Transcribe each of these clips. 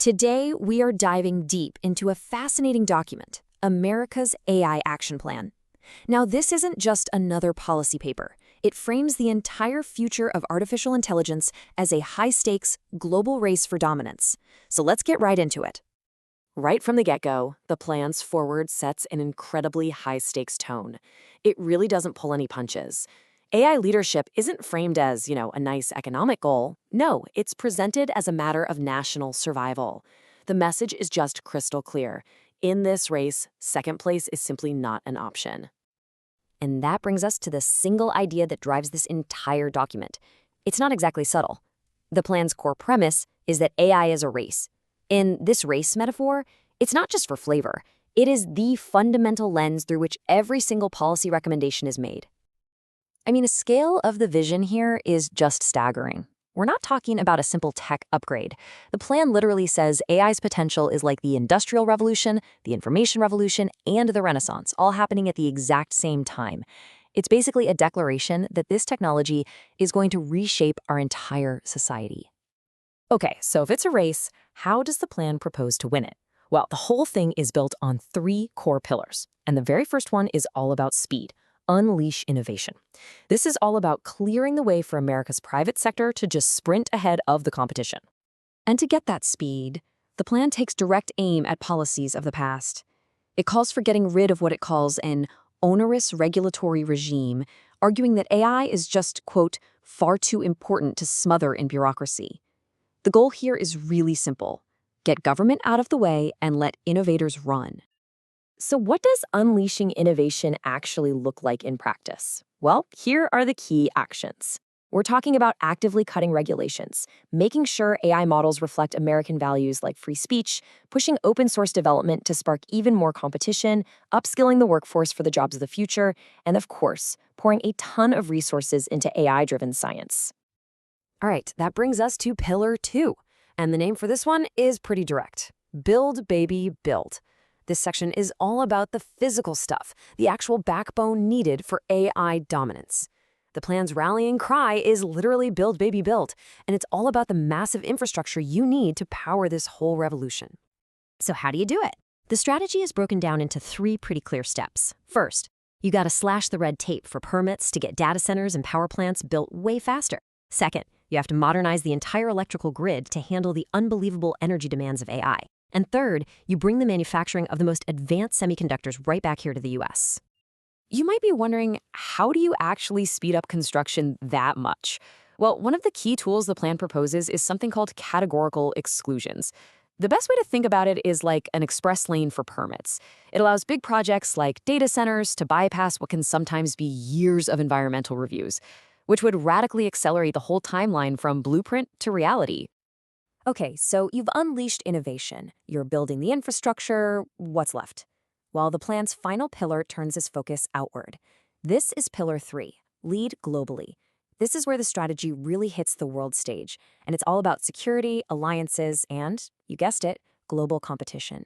Today, we are diving deep into a fascinating document, America's AI Action Plan. Now, this isn't just another policy paper. It frames the entire future of artificial intelligence as a high-stakes, global race for dominance. So let's get right into it. Right from the get-go, the plan's forward sets an incredibly high-stakes tone. It really doesn't pull any punches. AI leadership isn't framed as, a nice economic goal. No, it's presented as a matter of national survival. The message is just crystal clear. In this race, second place is simply not an option. And that brings us to the single idea that drives this entire document. It's not exactly subtle. The plan's core premise is that AI is a race. In this race metaphor, it's not just for flavor. It is the fundamental lens through which every single policy recommendation is made. The scale of the vision here is just staggering. We're not talking about a simple tech upgrade. The plan literally says AI's potential is like the Industrial Revolution, the Information Revolution, and the Renaissance, all happening at the exact same time. It's basically a declaration that this technology is going to reshape our entire society. Okay, so if it's a race, how does the plan propose to win it? Well, the whole thing is built on 3 core pillars, and the very first one is all about speed. Unleash innovation. This is all about clearing the way for America's private sector to just sprint ahead of the competition. And to get that speed, the plan takes direct aim at policies of the past. It calls for getting rid of what it calls an onerous regulatory regime, arguing that AI is just, quote, far too important to smother in bureaucracy. The goal here is really simple. Get government out of the way and let innovators run. So what does unleashing innovation actually look like in practice? Well, here are the key actions. We're talking about actively cutting regulations, making sure AI models reflect American values like free speech, pushing open source development to spark even more competition, upskilling the workforce for the jobs of the future, and of course, pouring a ton of resources into AI-driven science. All right, that brings us to Pillar 2. And the name for this one is pretty direct. Build, baby, build. This section is all about the physical stuff, the actual backbone needed for AI dominance. The plan's rallying cry is literally build, baby, build, and it's all about the massive infrastructure you need to power this whole revolution. So how do you do it? The strategy is broken down into 3 pretty clear steps. First, you gotta slash the red tape for permits to get data centers and power plants built way faster. Second, you have to modernize the entire electrical grid to handle the unbelievable energy demands of AI. And third, you bring the manufacturing of the most advanced semiconductors right back here to the US. You might be wondering, how do you actually speed up construction that much? Well, one of the key tools the plan proposes is something called categorical exclusions. The best way to think about it is like an express lane for permits. It allows big projects like data centers to bypass what can sometimes be years of environmental reviews, which would radically accelerate the whole timeline from blueprint to reality. Okay, so you've unleashed innovation. You're building the infrastructure. What's left? Well, the plan's final pillar turns its focus outward. This is Pillar 3, lead globally. This is where the strategy really hits the world stage, and it's all about security, alliances, and, you guessed it, global competition.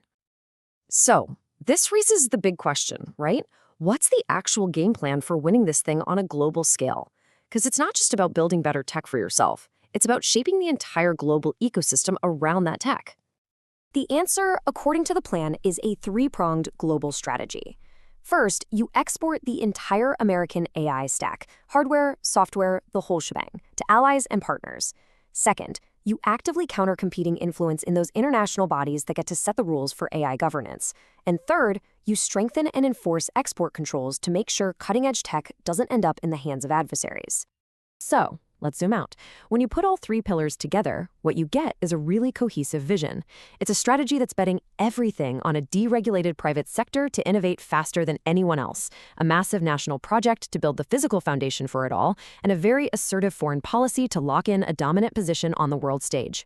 So, this raises the big question, right? What's the actual game plan for winning this thing on a global scale? Because it's not just about building better tech for yourself. It's about shaping the entire global ecosystem around that tech. The answer, according to the plan, is a 3-pronged global strategy. First, you export the entire American AI stack, hardware, software, the whole shebang, to allies and partners. Second, you actively counter competing influence in those international bodies that get to set the rules for AI governance. And third, you strengthen and enforce export controls to make sure cutting-edge tech doesn't end up in the hands of adversaries. So, let's zoom out. When you put all 3 pillars together, what you get is a really cohesive vision. It's a strategy that's betting everything on a deregulated private sector to innovate faster than anyone else, a massive national project to build the physical foundation for it all, and a very assertive foreign policy to lock in a dominant position on the world stage.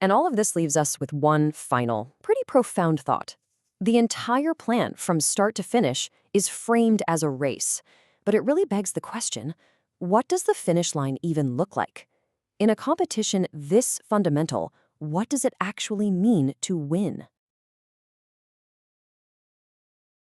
And all of this leaves us with one final, pretty profound thought. The entire plan, from start to finish, is framed as a race. But it really begs the question, what does the finish line even look like? In a competition this fundamental, what does it actually mean to win?